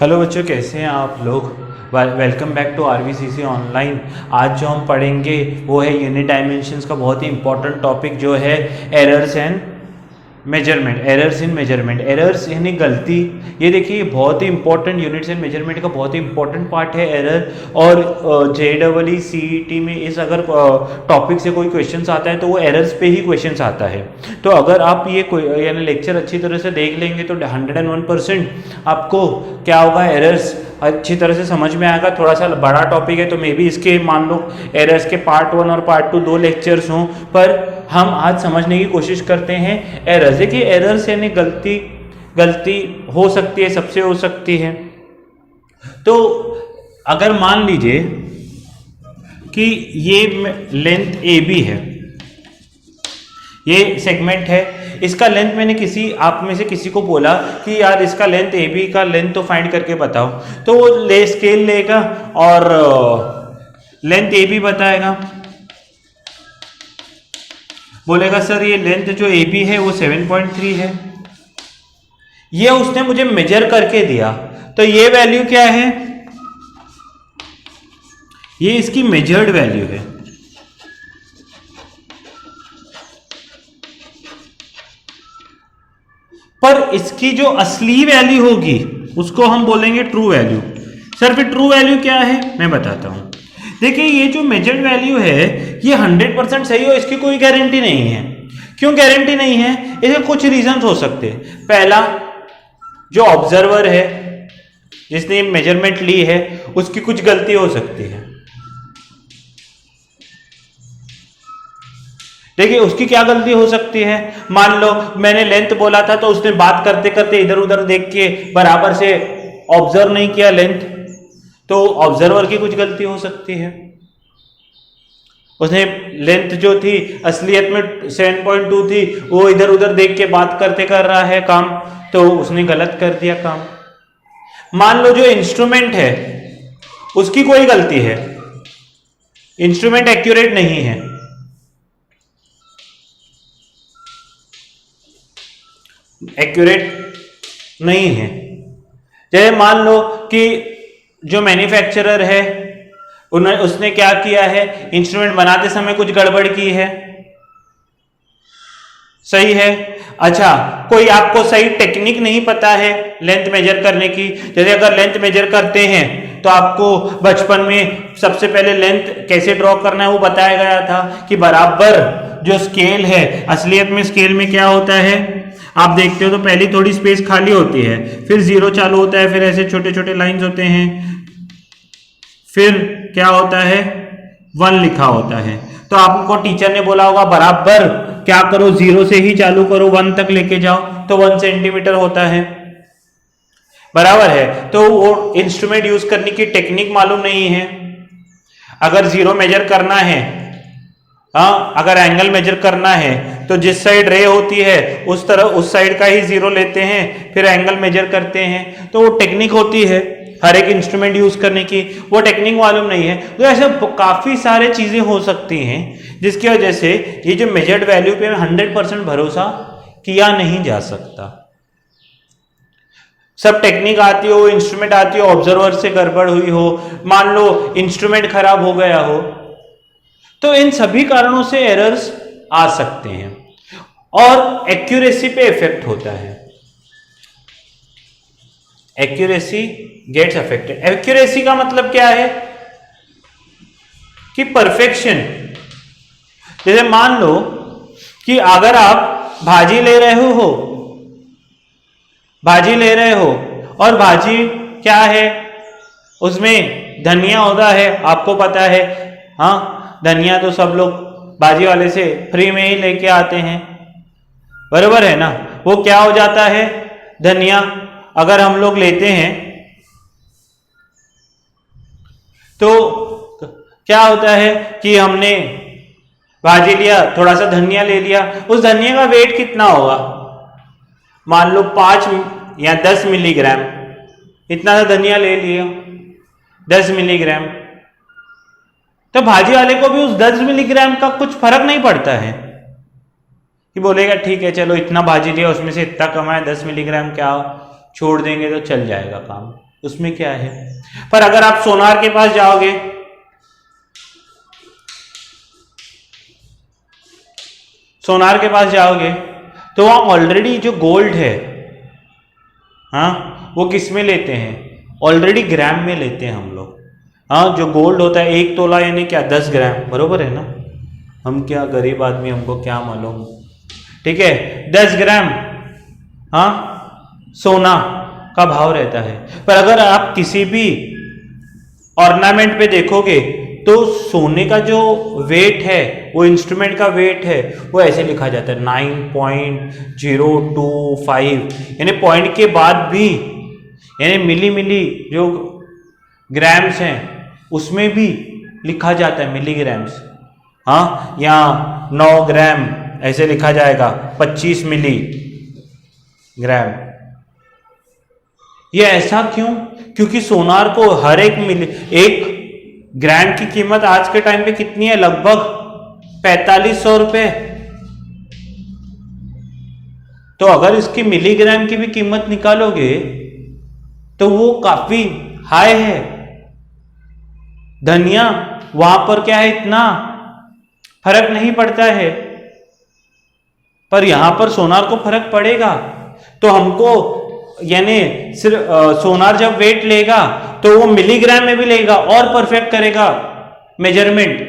Hello बच्चों, कैसे हैं आप लोग। Welcome back to RVCC online. आज जो हम पढ़ेंगे वो है यूनिट डायमेंशंस का बहुत ही इंपॉर्टेंट टॉपिक जो है errors and measurement. Errors in measurement, errors यानी गलती। ये देखिए बहुत ही इंपॉर्टेंट यूनिट्स एंड मेजरमेंट का बहुत ही इंपॉर्टेंट पार्ट है एरर। और JEE CET में इस अगर टॉपिक से कोई क्वेश्चन आता है तो वो एरर्स पे ही क्वेश्चन आता है। तो अगर आप ये यानी लेक्चर अच्छी तरह से देख लेंगे तो 101% आपको क्या होगा, एरर्स अच्छी तरह से समझ में आएगा। थोड़ा सा बड़ा टॉपिक है तो मे बी इसके मान लो एरर्स के पार्ट 1 और पार्ट 2 दो लेक्चर्स हों, पर हम आज समझने की कोशिश करते हैं एरर्स। देखिए एरर्स यानी गलती हो सकती है, सबसे हो सकती है। तो अगर मान लीजिए कि ये लेंथ AB है, ये सेगमेंट है, इसका लेंथ मैंने आप में से किसी को बोला कि यार इसका लेंथ AB का लेंथ तो फाइंड करके बताओ, तो वो स्केल लेगा और लेंथ AB बताएगा। बोलेगा सर ये लेंथ जो AB है वो 7.3 है। ये उसने मुझे मेजर करके दिया, तो ये वैल्यू क्या है, ये इसकी मेजर्ड वैल्यू है। पर इसकी जो असली वैल्यू होगी उसको हम बोलेंगे ट्रू वैल्यू। सर फिर ट्रू वैल्यू क्या है मैं बताता हूं। देखिए ये जो मेजर्ड वैल्यू है ये 100% सही हो इसकी कोई गारंटी नहीं है। क्यों गारंटी नहीं है? इसके कुछ रीजंस हो सकते हैं। पहला, जो ऑब्जर्वर है जिसने मेजरमेंट ली है उसकी कुछ गलती हो सकती है। देखिए उसकी क्या गलती हो सकती है, मान लो मैंने लेंथ बोला था तो उसने बात करते करते इधर उधर देख के बराबर से ऑब्जर्व नहीं किया लेंथ, तो ऑब्जर्वर की कुछ गलती हो सकती है। उसने लेंथ जो थी असलियत में 7.2 थी, वो इधर उधर देख के बात करते कर रहा है काम, तो उसने गलत कर दिया काम। मान लो जो इंस्ट्रूमेंट है उसकी कोई गलती है, इंस्ट्रूमेंट एक्यूरेट नहीं है। एक्यूरेट नहीं है। जैसे मान लो कि जो मैन्युफैक्चरर है उसने क्या किया है, इंस्ट्रूमेंट बनाते समय कुछ गड़बड़ की है, सही है। अच्छा, कोई आपको सही टेक्निक नहीं पता है लेंथ मेजर करने की। जैसे अगर लेंथ मेजर करते हैं तो आपको बचपन में सबसे पहले लेंथ कैसे ड्रॉ करना है वो बताया गया था कि बराबर जो स्केल है, असलियत में स्केल में क्या होता है आप देखते हो तो पहली थोड़ी स्पेस खाली होती है, फिर 0 चालू होता है, फिर ऐसे छोटे छोटे लाइंस होते हैं, फिर क्या होता है 1 लिखा होता है। तो आपको टीचर ने बोला होगा बराबर क्या करो 0 से ही चालू करो 1 तक लेके जाओ, तो 1 सेंटीमीटर होता है, बराबर है। तो वो इंस्ट्रूमेंट यूज करने की टेक्निक मालूम नहीं है। अगर 0 मेजर करना है, हाँ अगर एंगल मेजर करना है तो जिस साइड रे होती है उस तरह उस साइड का ही 0 लेते हैं, फिर एंगल मेजर करते हैं। तो वो टेक्निक होती है हर एक इंस्ट्रूमेंट यूज करने की, वो टेक्निक मालूम नहीं है। तो ऐसे काफी सारे चीजें हो सकती हैं जिसकी वजह से ये जो मेजर्ड वैल्यू पे 100% भरोसा किया नहीं जा सकता। सब टेक्निक आती हो, इंस्ट्रूमेंट आती हो, ऑब्जर्वर से गड़बड़ हुई हो, मान लो इंस्ट्रूमेंट खराब हो गया हो, तो इन सभी कारणों से एरर्स आ सकते हैं और एक्यूरेसी पे इफेक्ट होता है। Accuracy gets affected. एक्यूरेसी का मतलब क्या है कि परफेक्शन। जैसे मान लो कि अगर आप भाजी ले रहे हो और भाजी क्या है, उसमें धनिया होता है, आपको पता है, हाँ धनिया तो सब लोग भाजी वाले से फ्री में ही लेके आते हैं, बराबर है ना। वो क्या हो जाता है, धनिया अगर हम लोग लेते हैं तो क्या होता है कि हमने भाजी लिया, थोड़ा सा धनिया ले लिया, उस धनिया का वेट कितना होगा, मान लो 5 या 10 मिलीग्राम, इतना सा धनिया ले लिया 10 मिलीग्राम, तो भाजी वाले को भी उस 10 मिलीग्राम का कुछ फर्क नहीं पड़ता है कि बोलेगा ठीक है चलो इतना भाजी लिया उसमें से इतना कमाया 10 मिलीग्राम क्या छोड़ देंगे तो चल जाएगा काम। उसमें क्या है। पर अगर आप सोनार के पास जाओगे, सोनार के पास जाओगे तो वहां ऑलरेडी जो गोल्ड है, हाँ, वो किस में लेते हैं, ऑलरेडी ग्राम में लेते हैं हम लोग। हाँ, जो गोल्ड होता है 1 तोला यानी क्या 10 ग्राम, बरोबर है ना। हम क्या गरीब आदमी, हमको क्या मालूम, ठीक है। 10 ग्राम हाँ सोना का भाव रहता है। पर अगर आप किसी भी ऑर्नामेंट पे देखोगे तो सोने का जो वेट है, वो इंस्ट्रूमेंट का वेट है, वो ऐसे लिखा जाता है 9.025, यानी पॉइंट के बाद भी, यानी मिली जो ग्राम्स हैं उसमें भी लिखा जाता है मिलीग्राम्स। हाँ, यहाँ 9 ग्राम ऐसे लिखा जाएगा, 25 मिली ग्राम। ये ऐसा क्यों? क्योंकि सोनार को हर एक ग्राम की कीमत आज के टाइम पे कितनी है, लगभग 4500 रुपए। तो अगर इसकी मिलीग्राम की भी कीमत निकालोगे तो वो काफी हाई है। धनिया वहां पर क्या है, इतना फर्क नहीं पड़ता है, पर यहां पर सोनार को फर्क पड़ेगा। तो हमको यानी सिर्फ सोनार जब वेट लेगा तो वो मिलीग्राम में भी लेगा और परफेक्ट करेगा मेजरमेंट।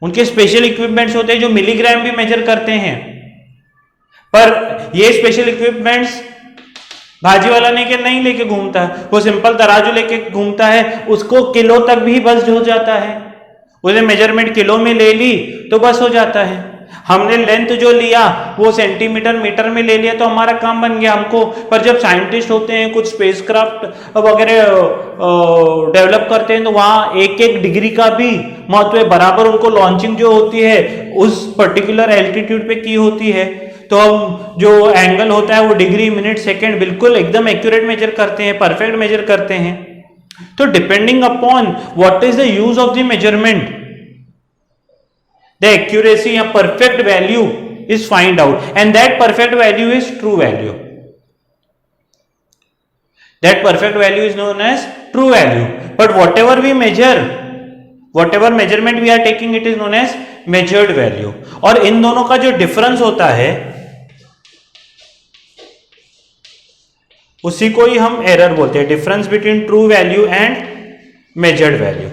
उनके स्पेशल इक्विपमेंट्स होते हैं जो मिलीग्राम भी मेजर करते हैं, पर ये स्पेशल इक्विपमेंट्स भाजी वाला नहीं लेके घूमता है, वो सिंपल तराजू लेके घूमता है, उसको किलो तक भी बस हो जाता है। उसने मेजरमेंट किलो में ले ली तो बस हो जाता है। हमने लेंथ जो लिया वो सेंटीमीटर मीटर में ले लिया तो हमारा काम बन गया हमको। पर जब साइंटिस्ट होते हैं, कुछ स्पेसक्राफ्ट वगैरह डेवलप करते हैं, तो वहां एक डिग्री का भी महत्व है। बराबर उनको लॉन्चिंग जो होती है उस पर्टिकुलर एल्टीट्यूड पे की होती है, तो हम जो एंगल होता है वो डिग्री मिनट सेकेंड बिल्कुल एकदम एक्यूरेट मेजर करते हैं, परफेक्ट मेजर करते हैं। तो depending upon what is the use of the measurement, the accuracy या perfect value is find out, and that perfect value is true value. That perfect value is known as true value. But whatever we measure, whatever measurement we are taking, it is known as measured value. और इन दोनों का जो difference होता है उसी को ही हम error बोलते हैं, difference between true value and measured value.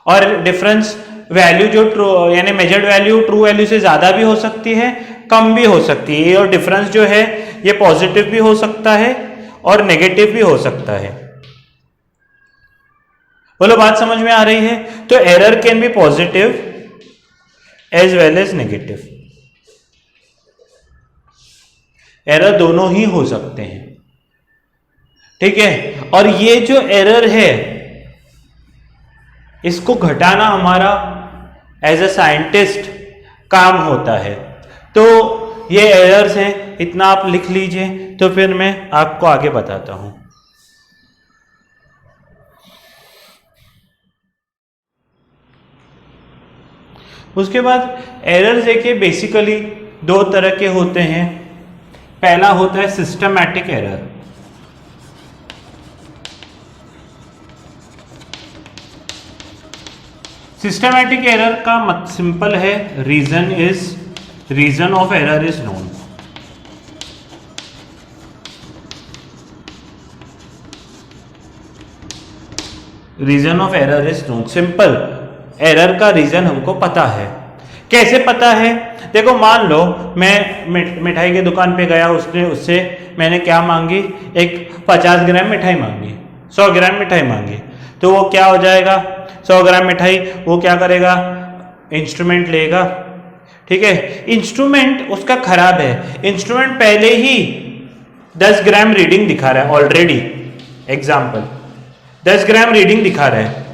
और डिफरेंस वैल्यू जो ट्रू यानी मेजर्ड वैल्यू ट्रू वैल्यू से ज्यादा भी हो सकती है, कम भी हो सकती है, और डिफरेंस जो है ये पॉजिटिव भी हो सकता है और नेगेटिव भी हो सकता है। बोलो बात समझ में आ रही है? तो error can be positive as well as negative, error दोनों ही हो सकते हैं, ठीक है। और ये जो एरर है इसको घटाना हमारा एज अ साइंटिस्ट काम होता है। तो ये एरर्स हैं, इतना आप लिख लीजिए, तो फिर मैं आपको आगे बताता हूं। उसके बाद एरर्स देखिए बेसिकली 2 तरह के होते हैं। पहला होता है सिस्टमैटिक एरर। सिस्टमैटिक एरर का मत सिंपल है, reason of error is known. Reason of error is known, simple, error का रीजन हमको पता है। कैसे पता है? देखो मान लो मैं मिठाई की दुकान पे गया, उससे मैंने क्या मांगी, एक 50 ग्राम मिठाई मांगी, 100 ग्राम मिठाई मांगी, तो वो क्या हो जाएगा, 100 ग्राम मिठाई वो क्या करेगा, इंस्ट्रूमेंट लेगा, ठीक है। इंस्ट्रूमेंट उसका खराब है, इंस्ट्रूमेंट पहले ही 10 ग्राम रीडिंग दिखा रहा है ऑलरेडी, एग्जाम्पल 10 ग्राम रीडिंग दिखा रहा है,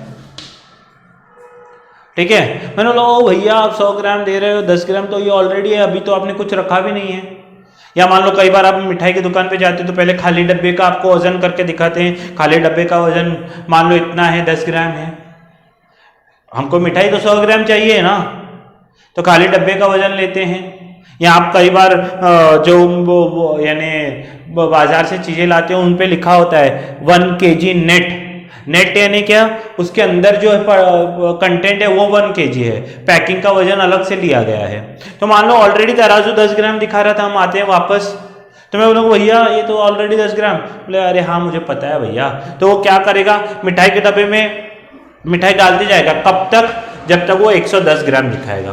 ठीक है। मैंने बोला ओ भैया आप 100 ग्राम दे रहे हो, 10 ग्राम तो ये ऑलरेडी है, अभी तो आपने कुछ रखा भी नहीं है। या मान लो कई बार आप मिठाई की दुकान पे जाते हो तो पहले खाली डब्बे का आपको वजन करके दिखाते हैं, खाली डब्बे का वजन मान लो इतना है, 10 ग्राम है। हमको मिठाई तो 100 ग्राम चाहिए ना, तो खाली डब्बे का वजन लेते हैं। या आप कई बार जो यानी बाजार से चीजें लाते हो उन पे लिखा होता है 1 kg नेट। नेट यानी क्या, उसके अंदर जो कंटेंट है वो 1 kg है, पैकिंग का वजन अलग से लिया गया है। तो मान लो ऑलरेडी तराजू 10 ग्राम दिखा रहा था, हम आते हैं वापस, तो मैं बोलूँगा भैया ये तो ऑलरेडी 10 ग्राम, बोले अरे हाँ मुझे पता है भैया। तो वो क्या करेगा, मिठाई के डब्बे में मिठाई डालते जाएगा, कब तक, जब तक वो 110 ग्राम दिखाएगा।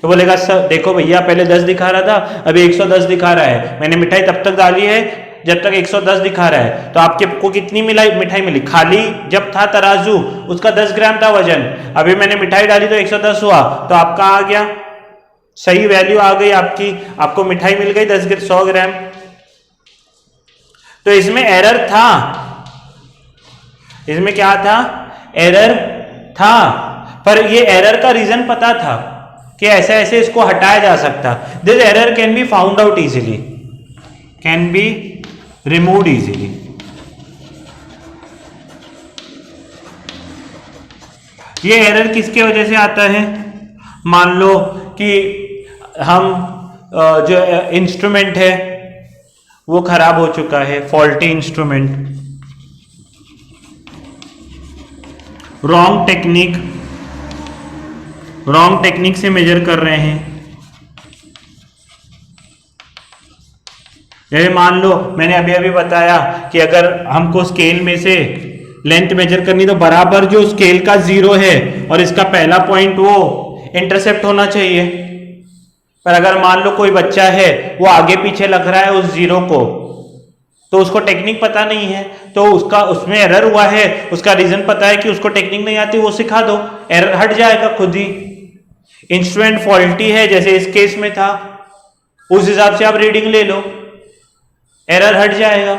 तो बोलेगा सर देखो भैया पहले 10 दिखा रहा था, अभी 110 दिखा रहा है, मैंने मिठाई तब तक डाली है जब तक 110 दिखा रहा है। तो आपके को कितनी मिठाई मिली, खाली जब था तराजू उसका 10 ग्राम था वजन, अभी मैंने मिठाई डाली तो 110 हुआ, तो आपका आ गया, सही वैल्यू आ गई आपकी, आपको मिठाई मिल गई 100 ग्राम। तो इसमें एरर था, इसमें क्या था, एरर था, पर ये एरर का रीजन पता था कि ऐसे ऐसे इसको हटाया जा सकता। This error can be found out easily, can be removed easily. ये एरर किसके वजह से आता है, मान लो कि हम जो इंस्ट्रूमेंट है वो खराब हो चुका है, फॉल्टी इंस्ट्रूमेंट, रॉन्ग टेक्निक से मेजर कर रहे हैं। जैसे मान लो मैंने अभी अभी बताया कि अगर हमको स्केल में से लेंथ मेजर करनी तो बराबर जो स्केल का 0 है और इसका पहला पॉइंट वो इंटरसेप्ट होना चाहिए। पर अगर मान लो कोई बच्चा है वो आगे पीछे लग रहा है उस 0 को, तो उसको टेक्निक पता नहीं है, तो उसमें एरर हुआ है, उसका रीजन पता है कि उसको टेक्निक नहीं आती, वो सिखा दो, एरर हट जाएगा खुद ही। इंस्ट्रूमेंट फॉल्टी है जैसे इस केस में था, उस हिसाब से आप रीडिंग ले लो, एरर हट जाएगा।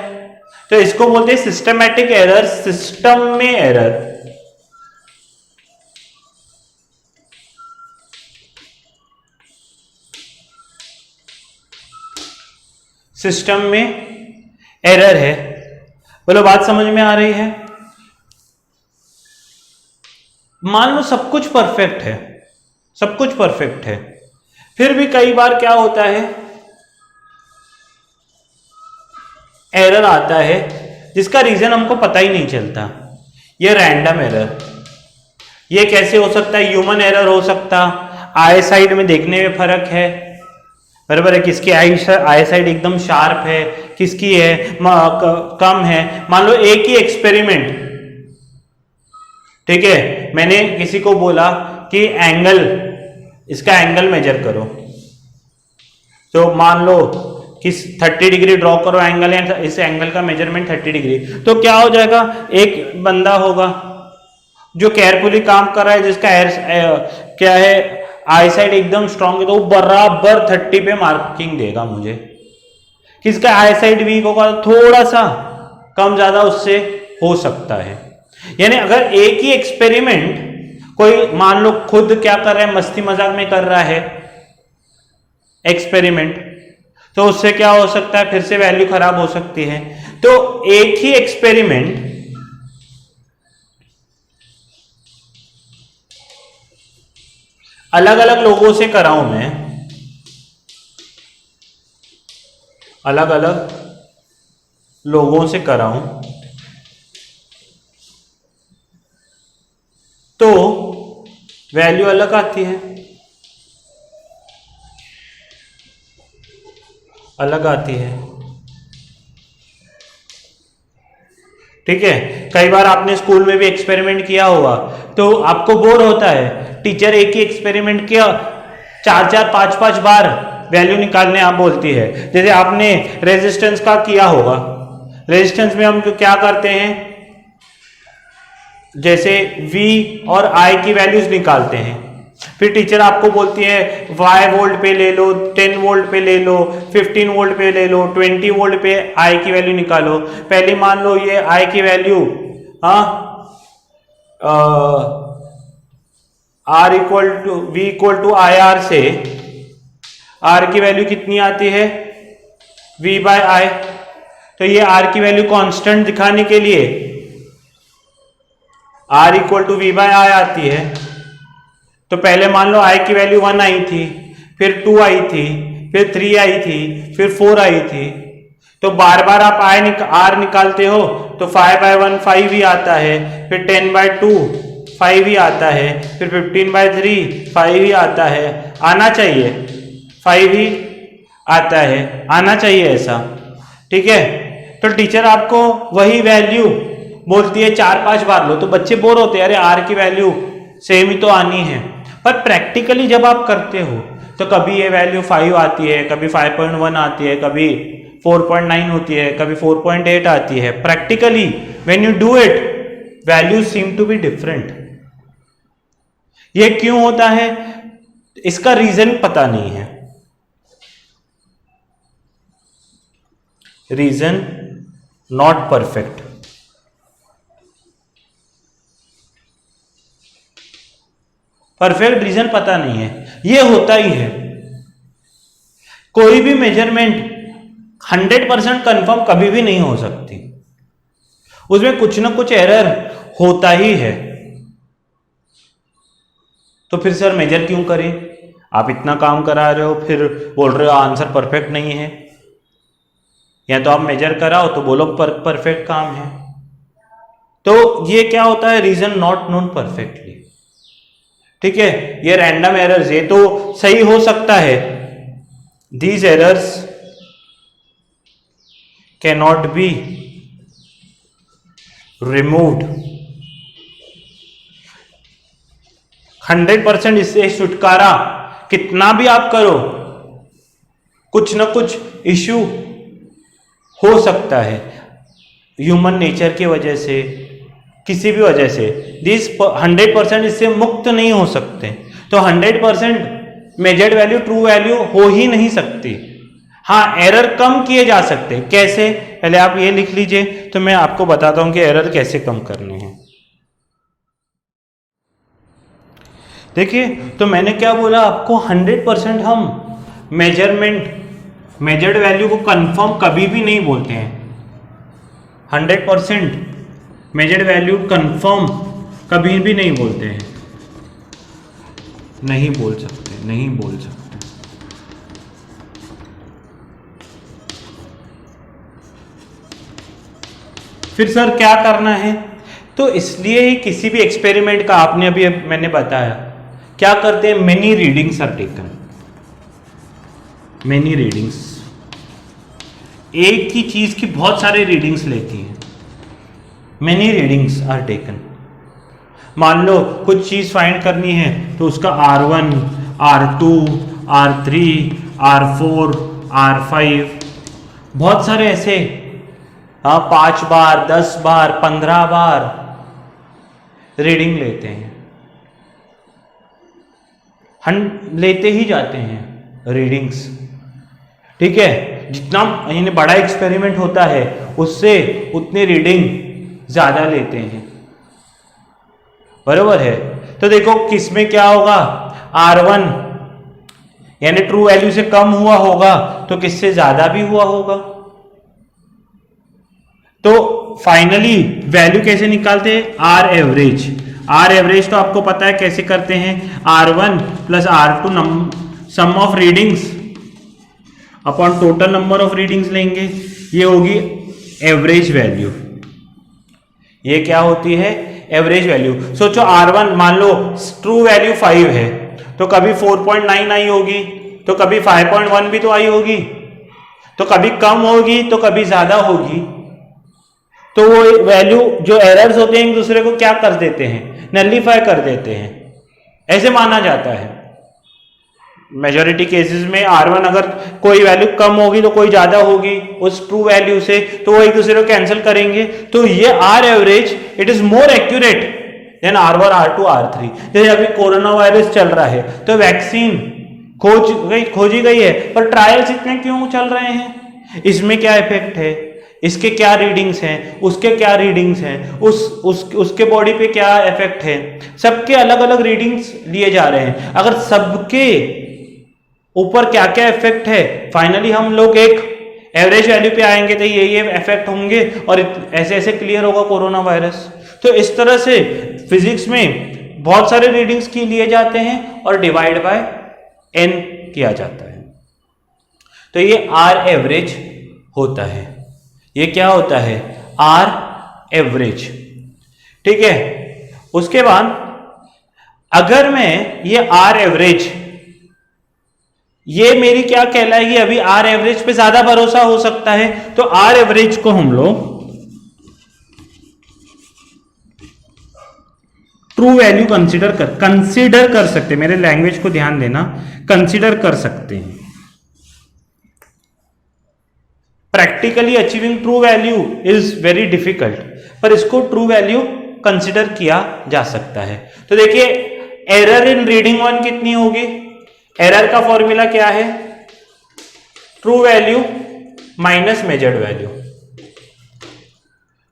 तो इसको बोलते हैं सिस्टमैटिक एरर, सिस्टम में एरर। सिस्टम में एरर है। बोलो बात समझ में आ रही है। मान लो सब कुछ परफेक्ट है, सब कुछ परफेक्ट है, फिर भी कई बार क्या होता है, एरर आता है जिसका रीजन हमको पता ही नहीं चलता। ये रैंडम एरर, ये कैसे हो सकता है, ह्यूमन एरर हो सकता, आई साइड में देखने में फर्क है, बराबर है, किसकी आई साइड एकदम शार्प है, किसकी है कम है। मान लो एक ही एक्सपेरिमेंट, ठीक है, मैंने किसी को बोला कि एंगल, इसका एंगल मेजर करो, तो मान लो कि 30 डिग्री ड्रॉ करो एंगल है, इस एंगल का मेजरमेंट 30 डिग्री, तो क्या हो जाएगा, एक बंदा होगा जो केयरफुली काम कर रहा है, जिसका क्या है आई साइड एकदम स्ट्रांग है, तो वो बराबर 30 पे मार्किंग देगा मुझे। किसका आई साइड वीक होगा, थोड़ा सा कम ज्यादा उससे हो सकता है। यानी अगर एक ही एक्सपेरिमेंट कोई मान लो खुद क्या कर रहा है, मस्ती मजाक में कर रहा है एक्सपेरिमेंट, तो उससे क्या हो सकता है, फिर से वैल्यू खराब हो सकती है। तो एक ही एक्सपेरिमेंट अलग अलग लोगों से कराऊं मैं, अलग अलग लोगों से कराऊं, तो वैल्यू अलग आती है, अलग आती है, ठीक है। कई बार आपने स्कूल में भी एक्सपेरिमेंट किया होगा, तो आपको बोर होता है, टीचर एक ही एक्सपेरिमेंट किया 4-4 5-5 बार वैल्यू निकालने आप बोलती है। जैसे आपने रेजिस्टेंस का किया होगा, रेजिस्टेंस में हम क्या करते हैं, जैसे V और I की वैल्यूज निकालते हैं, फिर टीचर आपको बोलती है Y वोल्ट पे ले लो, 10 वोल्ट पे ले लो, 15 वोल्ट पे ले लो, 20 वोल्ट पे I की वैल्यू निकालो। पहले मान लो ये I की value R equal to V equal to IR से R की वैल्यू कितनी आती है, V बाय I। तो ये R की वैल्यू कांस्टेंट दिखाने के लिए R equal to V by I आती है। तो पहले मान लो I की वैल्यू 1 आई थी, फिर 2 आई थी, फिर 3 आई थी, फिर 4 आई थी। तो बार बार आप आर निकालते हो तो 5/1 5 ही आता है, फिर 10/2 5 ही आता है, फिर 15/3 5 ही आता है, आना चाहिए 5 ही आता है, आना चाहिए ऐसा, ठीक है। तो टीचर आपको वही वैल्यू बोलती है 4-5 बार लो, तो बच्चे बोर होते हैं, अरे आर की वैल्यू सेम ही तो आनी है। पर प्रैक्टिकली जब आप करते हो तो कभी ये वैल्यू 5 आती है, कभी 5.1 आती है, कभी 4.9 होती है, कभी 4.8 आती है। Practically when you do it value seem to be different. ये क्यों होता है, इसका रीजन पता नहीं है। Reason not perfect. Perfect reason पता नहीं है, ये होता ही है। कोई भी मेजरमेंट 100% कंफर्म कभी भी नहीं हो सकती, उसमें कुछ ना कुछ एरर होता ही है। तो फिर सर मेजर क्यों करें, आप इतना काम करा रहे हो फिर बोल रहे हो आंसर परफेक्ट नहीं है। या तो आप मेजर कराओ तो बोलो परफेक्ट काम है। तो ये क्या होता है, रीजन नॉट नोन परफेक्टली, ठीक है। ये रैंडम एरर्स, ये तो सही हो सकता है, these errors cannot be removed. 100% इससे छुटकारा कितना भी आप करो, कुछ ना कुछ इश्यू हो सकता है ह्यूमन नेचर की वजह से, किसी भी वजह से। दिस 100% इससे मुक्त नहीं हो सकते। तो 100% मेजर्ड वैल्यू ट्रू वैल्यू हो ही नहीं सकती। हाँ, एरर कम किए जा सकते। कैसे, पहले आप ये लिख लीजिए तो मैं आपको बताता हूं कि एरर कैसे कम करने हैं। देखिए, तो मैंने क्या बोला आपको, 100% हम मेजर्ड वैल्यू को कंफर्म कभी भी नहीं बोलते हैं। 100% मेजर्ड वैल्यू कंफर्म कभी भी नहीं बोलते हैं, नहीं बोल सकते। फिर सर क्या करना है, तो इसलिए ही किसी भी एक्सपेरिमेंट का आपने अभी मैंने बताया क्या करते हैं, many readings are taken. Many readings, एक ही चीज की बहुत सारे रीडिंग्स लेती है। Many readings are taken. मान लो कुछ चीज फाइंड करनी है तो उसका R1, R2, R3, R4, R5, बहुत सारे ऐसे 5 बार, 10 बार, 15 बार रीडिंग लेते हैं। लेते ही जाते हैं रीडिंग्स, ठीक है। जितना यानी बड़ा एक्सपेरिमेंट होता है उससे उतनी रीडिंग ज्यादा लेते हैं, बरोबर है। तो देखो किसमें क्या होगा, R1 यानी ट्रू वैल्यू से कम हुआ होगा तो किससे ज्यादा भी हुआ होगा। तो फाइनली वैल्यू कैसे निकालते हैं, R एवरेज। R एवरेज तो आपको पता है कैसे करते हैं, R1 plus R2 sum of readings upon total number of readings लेंगे, ये होगी एवरेज वैल्यू। ये क्या होती है, एवरेज वैल्यू। सोचो R1 मान लो ट्रू वैल्यू 5 है तो कभी 4.9 आई होगी, तो कभी 5.1 भी तो आई होगी, तो कभी कम होगी तो कभी ज्यादा होगी। तो वो वैल्यू जो एरर्स होते हैं एक दूसरे को क्या कर देते हैं, नलिफाई कर देते हैं, ऐसे माना जाता है। मेजॉरिटी केसेस में R1 अगर कोई वैल्यू कम होगी तो कोई ज्यादा होगी उस ट्रू वैल्यू से, तो वो एक दूसरे को कैंसिल करेंगे। तो ये R average it is more accurate then R1, R2, R3। जैसे अभी कोरोना वायरस चल रहा है तो वैक्सीन खोजी गई है, पर ट्रायल्स इतने क्यों चल रहे हैं, इसमें क्या इफेक्ट है, इसके क्या रीडिंग्स हैं, उसके क्या रीडिंग्स हैं, उसके बॉडी पे क्या इफेक्ट है, सबके अलग अलग रीडिंग्स लिए जा रहे हैं। अगर सबके ऊपर क्या क्या इफेक्ट है, फाइनली हम लोग एक एवरेज वैल्यू पे आएंगे तो ये इफेक्ट होंगे और ऐसे ऐसे क्लियर होगा कोरोना वायरस। तो इस तरह से फिजिक्स में बहुत सारे रीडिंग्स की लिए जाते हैं और डिवाइड बाय n किया जाता है। तो ये आर एवरेज होता है। ये क्या होता है? R average. ठीक है। उसके बाद अगर मैं ये आर एवरेज, ये मेरी क्या कहलाएगी? अभी आर एवरेज पे ज्यादा भरोसा हो सकता है, तो आर एवरेज को हम लोग ट्रू वैल्यू कंसीडर कर सकते हैं। मेरे लैंग्वेज को ध्यान देना, कंसीडर कर सकते हैं। Practically achieving true value is very difficult, पर इसको ट्रू वैल्यू कंसीडर किया जा सकता है। तो देखिए, एरर इन रीडिंग वन कितनी होगी? एरर का फॉर्मूला क्या है? True value minus measured value.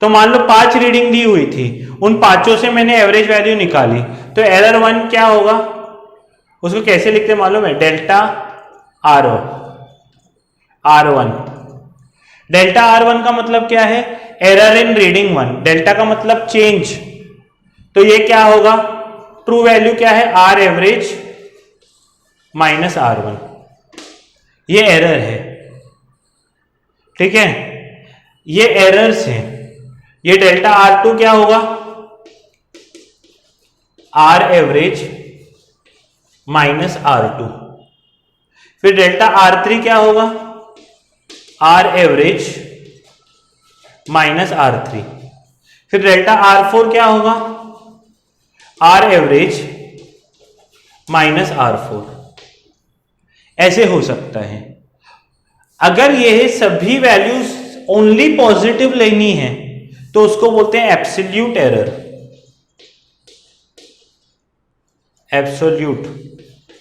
तो मान लो 5 रीडिंग दी हुई थी, उन पांचों से मैंने एवरेज वैल्यू निकाली, तो एरर वन क्या होगा? उसको कैसे लिखते मालूम है? Delta R one. Delta R one का मतलब क्या है? Error in reading one. Delta का मतलब चेंज, तो ये क्या होगा? ट्रू वैल्यू क्या है? R average minus R one. ये एरर है। ठीक है, ये एरर्स हैं। ये डेल्टा आर टू क्या होगा? R average minus R two. फिर डेल्टा आर थ्री क्या होगा? R average minus R three. फिर डेल्टा आर फोर क्या होगा? R average minus R four. ऐसे हो सकता है। अगर यह सभी वैल्यूज ओनली पॉजिटिव लेनी है तो उसको बोलते हैं एब्सोल्यूट एरर। एब्सोल्यूट,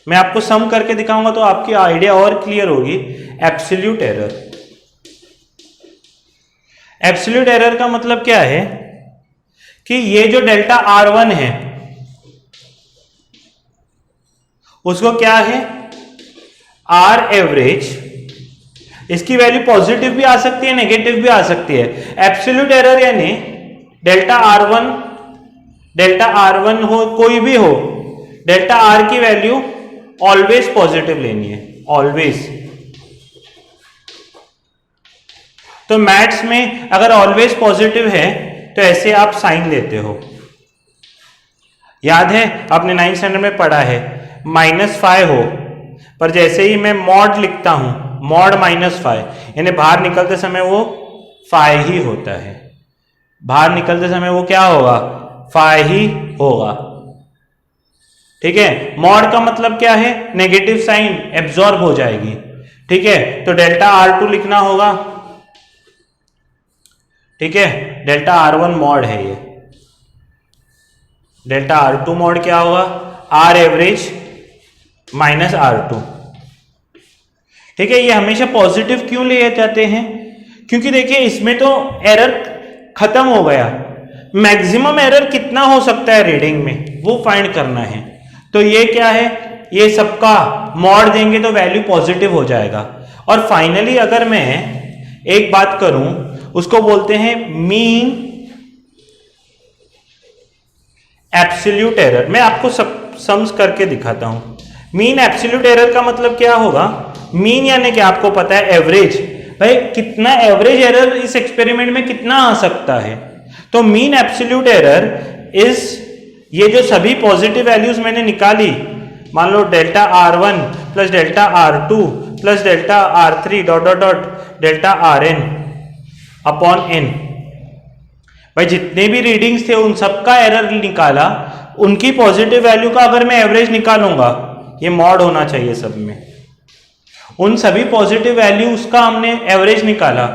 मैं आपको सम करके दिखाऊंगा तो आपकी आइडिया और क्लियर होगी। Absolute error. एब्सोल्यूट एरर का मतलब क्या है कि ये जो डेल्टा आर वन है उसको क्या है? R average. इसकी वैल्यू पॉजिटिव भी आ सकती है, नेगेटिव भी आ सकती है। एब्सोल्यूट एरर यानी डेल्टा आर वन हो, कोई भी हो, डेल्टा आर की वैल्यू ऑलवेज पॉजिटिव लेनी है, ऑलवेज। तो मैथ्स में अगर ऑलवेज पॉजिटिव है तो ऐसे आप साइन लेते हो। याद है, आपने 9th स्टैंडर्ड में पढ़ा है, -5 हो, पर जैसे ही मैं मॉड लिखता हूं, मॉड -5, यानी बाहर निकलते समय वो 5 ही होता है। बाहर निकलते समय वो क्या होगा? 5 ही होगा। ठीक है। मॉड का मतलब क्या है? नेगेटिव साइन एब्जॉर्ब हो जाएगी। ठीक है, तो डेल्टा आर टू लिखना होगा। ठीक है, डेल्टा आर वन मॉड है ये। डेल्टा आर टू मॉड क्या होगा? R average minus R two. ठीक है, ये हमेशा पॉजिटिव क्यों ले जाते हैं? क्योंकि देखिए इसमें तो एरर खत्म हो गया। मैक्सिमम एरर कितना हो सकता है रीडिंग में, वो फाइंड करना है। तो ये क्या है? ये सबका मॉड देंगे तो वैल्यू पॉजिटिव हो जाएगा। और फाइनली अगर मैं एक बात करूं, उसको बोलते हैं मीन एब्सोल्यूट एरर। मैं आपको सब सम्स करके दिखाता हूं। मीन एब्सोल्यूट एरर का मतलब क्या होगा? मीन यानी कि आपको पता है एवरेज। भाई कितना एवरेज एरर इस एक्सपेरिमेंट में कितना आ सकता है? तो मीन एब्सोल्यूट एरर इज, ये जो सभी पॉजिटिव वैल्यूज मैंने निकाली, मान लो delta R one plus delta R two plus delta R three dot dot dot delta R N upon N. भाई जितने भी रीडिंग्स थे उन सबका एरर निकाला, उनकी पॉजिटिव वैल्यू का अगर मैं एवरेज निकालूंगा, ये मॉड होना चाहिए सब में, उन सभी पॉजिटिव वैल्यूज का हमने एवरेज निकाला,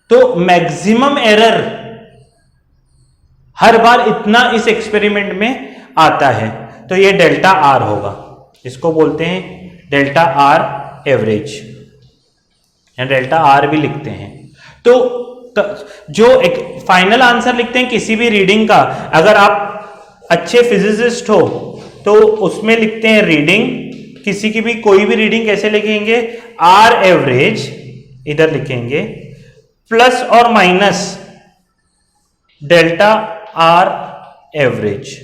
तो मैक्सिमम एरर हर बार इतना इस एक्सपेरिमेंट में आता है। तो ये डेल्टा आर होगा, इसको बोलते हैं डेल्टा आर एवरेज, या डेल्टा आर भी लिखते हैं। तो जो एक फाइनल आंसर लिखते हैं किसी भी रीडिंग का, अगर आप अच्छे फिजिसिस्ट हो तो उसमें लिखते हैं रीडिंग, किसी की भी कोई भी रीडिंग कैसे लिखेंगे? आर एवरेज इधर लिखेंगे प्लस और माइनस डेल्टा आर एवरेज।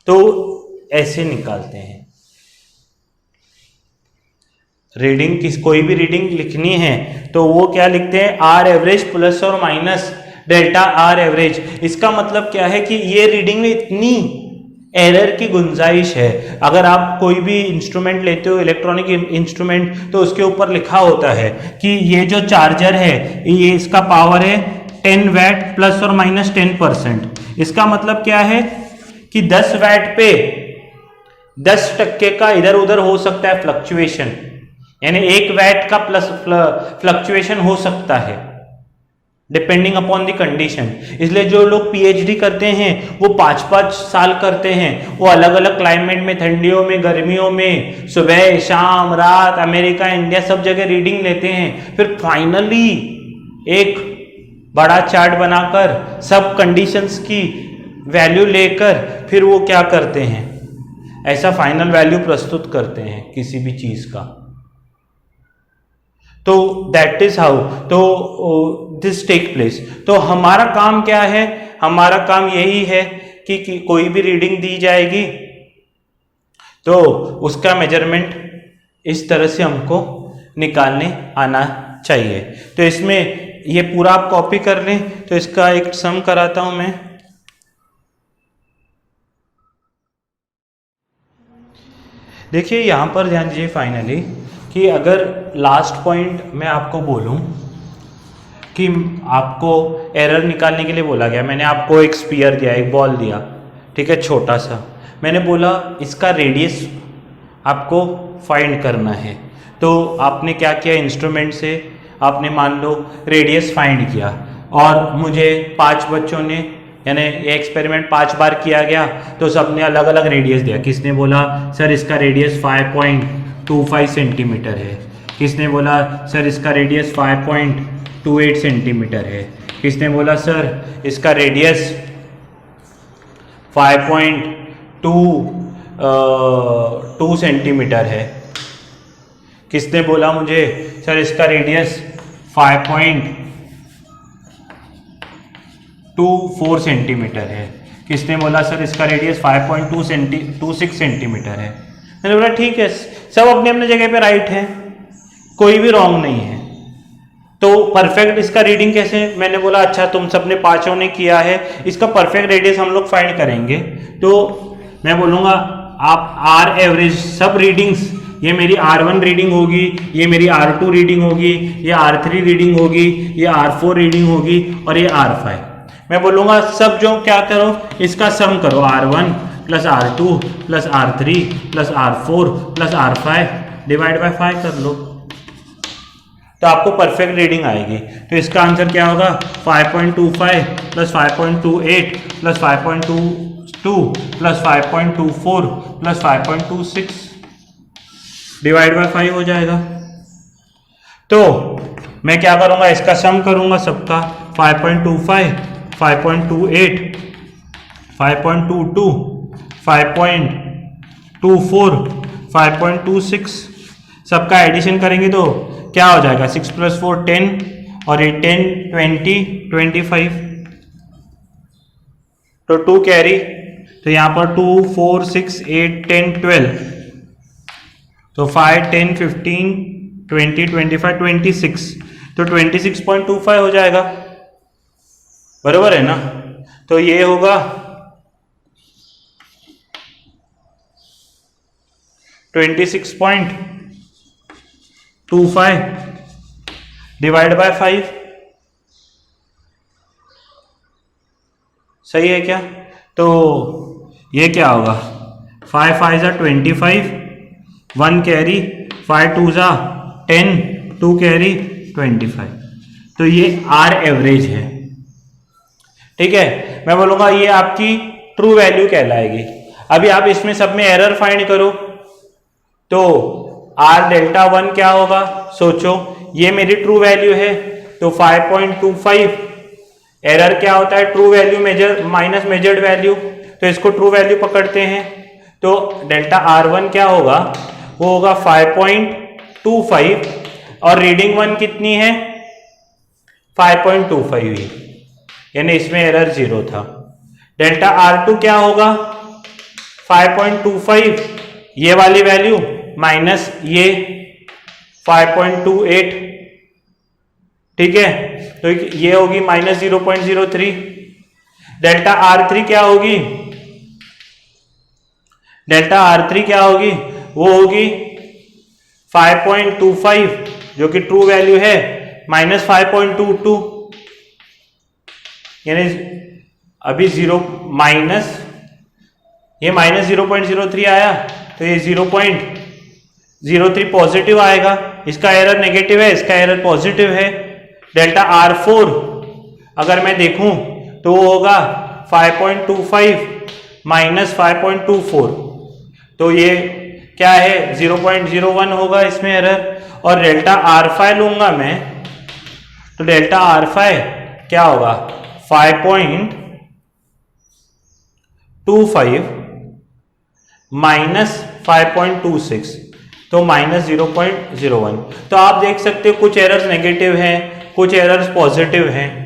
तो ऐसे निकालते हैं। रीडिंग कोई भी रीडिंग लिखनी है तो वो क्या लिखते हैं, आर एवरेज प्लस और माइनस डेल्टा आर एवरेज। इसका मतलब क्या है कि ये रीडिंग में इतनी एरर की गुंजाइश है। अगर आप कोई भी इंस्ट्रूमेंट लेते हो, इलेक्ट्रॉनिक इंस्ट्रूमेंट, तो उसके ऊपर लिखा होता है कि ये जो चार्जर है ये इसका पावर है 10 वैट प्लस और माइनस 10%। इसका मतलब क्या है कि 10 वैट पे 10% का इधर उधर हो सकता है फ्लक्चुएशन, यानी 1 वैट का प्लस फ्लक्चुएशन हो सकता है डिपेंडिंग अपॉन द कंडीशन। इसलिए जो लोग पीएचडी करते हैं वो 5-5 साल करते हैं, वो अलग अलग क्लाइमेट में, ठंडियों में, गर्मियों में, सुबह शाम रात, अमेरिका इंडिया सब जगह रीडिंग लेते हैं, फिर फाइनली एक बड़ा चार्ट बनाकर सब कंडीशंस की वैल्यू लेकर फिर वो क्या करते हैं, ऐसा फाइनल वैल्यू प्रस्तुत करते हैं किसी भी चीज का। तो दैट इज हाउ तो दिस टेक प्लेस। तो हमारा काम क्या है, हमारा काम यही है कि कोई भी रीडिंग दी जाएगी तो उसका मेजरमेंट इस तरह से हमको निकालने आना चाहिए। तो इसमें ये पूरा आप कॉपी कर लें। तो इसका एक सम कराता हूं मैं। देखिए यहां पर ध्यान दीजिए फाइनली कि अगर लास्ट पॉइंट मैं आपको बोलूं कि आपको एरर निकालने के लिए बोला गया, मैंने आपको एक स्पीयर दिया, एक बॉल दिया, ठीक है, छोटा सा, मैंने बोला इसका रेडियस आपको फाइंड करना है। तो आपने क्या किया, इंस्ट्रूमेंट से आपने मान लो रेडियस फाइंड किया और मुझे 5 बच्चों ने, यानी ये एक्सपेरिमेंट 5 बार किया गया तो सबने अलग अलग रेडियस दिया। किसने बोला सर इसका रेडियस 5.25 सेंटीमीटर है, किसने बोला सर इसका रेडियस 5.28 सेंटीमीटर है, किसने बोला सर इसका रेडियस 5.22 सेंटीमीटर है, किसने बोला मुझे सर इसका रेडियस 5.24 सेंटीमीटर है, किसने बोला सर इसका रेडियस 5.26 सेंटीमीटर है। मैंने बोला ठीक है, सब अपने अपने जगह पे राइट है, कोई भी रॉन्ग नहीं है। तो परफेक्ट इसका रीडिंग कैसे, मैंने बोला अच्छा तुम सबने 5 ने किया है, इसका परफेक्ट रेडियस हम लोग फाइंड करेंगे। तो मैं बोलूँगा आप आर एवरेज सब रीडिंग्स, ये मेरी R1 रीडिंग होगी, ये मेरी R2 रीडिंग होगी, ये R3 रीडिंग होगी, ये R4 रीडिंग होगी और ये R5। मैं बोलूँगा सब जो क्या करो इसका सम करो, R1 plus R2 plus R3 plus R4 plus R5 divide by 5 कर लो, तो आपको परफेक्ट रीडिंग आएगी। तो इसका आंसर क्या होगा, 5.25 plus 5.28 plus 5.22 plus 5.24 plus 5.26 divide by 5 हो जाएगा। तो मैं क्या करूंगा, इसका सम करूंगा सबका, 5.25 5.28 5.22 5.24 5.26 सबका एडिशन करेंगे तो क्या हो जाएगा, 6 + 4 10 और ये 10 20 25, तो 2 कैरी, तो यहाँ पर 2 4 6 8 10 12, तो 5 10 15 20 25 26, तो 26.25 हो जाएगा, बरोबर है ना। तो ये होगा 26.25 डिवाइड बाय 5, सही है क्या। तो ये क्या होगा, 5 5 = 25, 1 कैरी, 5 2 = 10, 2 कैरी 25, तो ये आर एवरेज है, ठीक है। मैं बोलूंगा ये आपकी ट्रू वैल्यू कहलाएगी। अभी आप इसमें सब में एरर फाइंड करो, तो आर डेल्टा 1 क्या होगा, सोचो, ये मेरी ट्रू वैल्यू है, तो 5.25, एरर क्या होता है, true value major minus measured value, तो इसको ट्रू वैल्यू पकड़ते हैं। तो डेल्टा R1 क्या होगा, वो होगा 5.25 और रीडिंग 1 कितनी है, 5.25 ही, यानी इसमें एरर 0 था। डेल्टा R2 क्या होगा, 5.25 ये वाली वैल्यू माइनस ये 5.28, ठीक है। तो ये होगी माइनस 0.03। डेल्टा R3 क्या होगी? डेल्टा R3 क्या होगी? वो होगी 5.25, जो कि ट्रू वैल्यू है, माइनस 5.22, यानी अभी ये माइनस 0.03 आया, तो ये 0.03 पॉजिटिव आएगा। इसका एरर नेगेटिव है, इसका एरर पॉजिटिव है। डेल्टा R4 अगर मैं देखूं तो वो होगा 5.25 माइनस 5.24, तो ये क्या है? 0.01 होगा इसमें एरर। और डेल्टा R5 लूंगा मैं, तो डेल्टा R5 क्या होगा? 5.25 माइनस 5.26, तो माइनस 0.01। तो आप देख सकते हो कुछ एरर्स नेगेटिव हैं, कुछ एरर्स पॉजिटिव हैं।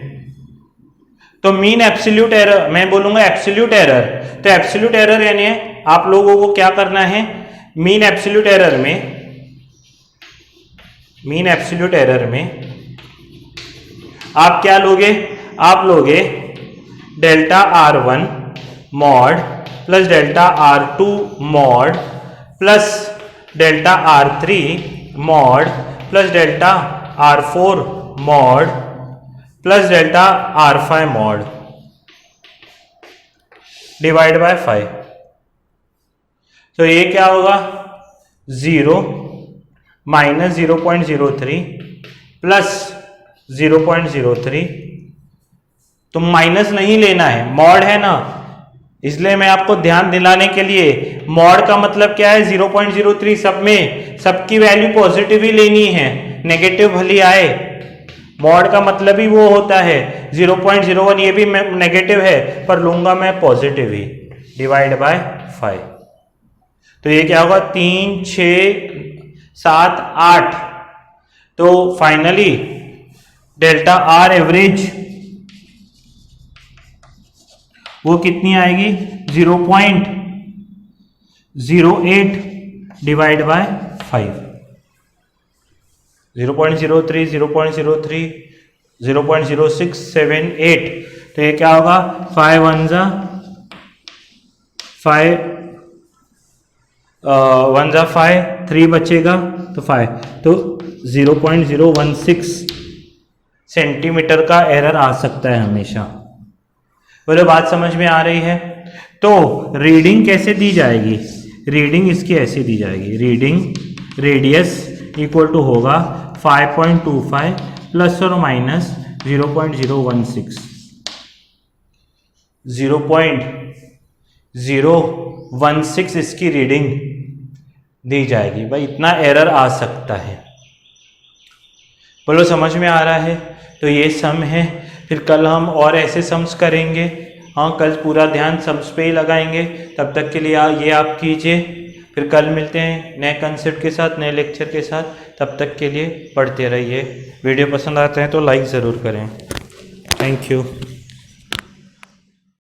तो मीन एब्सोल्यूट एरर, मैं बोलूंगा एब्सोल्यूट एरर। तो एब्सोल्यूट एरर यानी आप लोगों को क्या करना है? मीन एब्सोल्यूट एरर में आप क्या लोगे? आप लोगे delta R1 mod plus delta R2 mod plus delta R3 mod plus delta R4 mod plus delta R5 mod divide by 5। तो ये क्या होगा? 0 माइनस 0.03 प्लस 0.03। तो माइनस नहीं लेना है, मॉड है ना, इसलिए मैं आपको ध्यान दिलाने के लिए, मॉड का मतलब क्या है? 0.03 सब में, सबकी वैल्यू पॉजिटिव ही लेनी है, नेगेटिव भली आए। मॉड का मतलब ही वो होता है। 0.01 ये भी नेगेटिव है, पर लूंगा मैं पॉजिटिव ही, डिवाइड बाय 5। तो ये क्या होगा? 3, 6, 7, 8। तो फाइनली डेल्टा R एवरेज वो कितनी आएगी? 0.08 डिवाइड बाय 5। 0.03, 0.03, 0.0678। तो ये क्या होगा? 5 1 जा 5, 3 बचेगा तो 5, तो 0.016 सेंटीमीटर का एरर आ सकता है हमेशा। बोलो बात समझ में आ रही है? तो रीडिंग कैसे दी जाएगी? रीडिंग इसकी ऐसे दी जाएगी, रीडिंग रेडियस इक्वल टू होगा 5.25 प्लस और माइनस 0.016। 0.016 इसकी रीडिंग दी जाएगी। भाई इतना एरर आ सकता है। बोलो समझ में आ रहा है? तो ये सम है। फिर कल हम और ऐसे सम्स करेंगे। हाँ, कल पूरा ध्यान सम्स पे ही लगाएंगे। तब तक के लिए ये आप कीजिए। फिर कल मिलते हैं नए कंसेप्ट के साथ, नए लेक्चर के साथ। तब तक के लिए पढ़ते रहिए। वीडियो पसंद आते हैं तो लाइक ज़रूर करें। Thank you.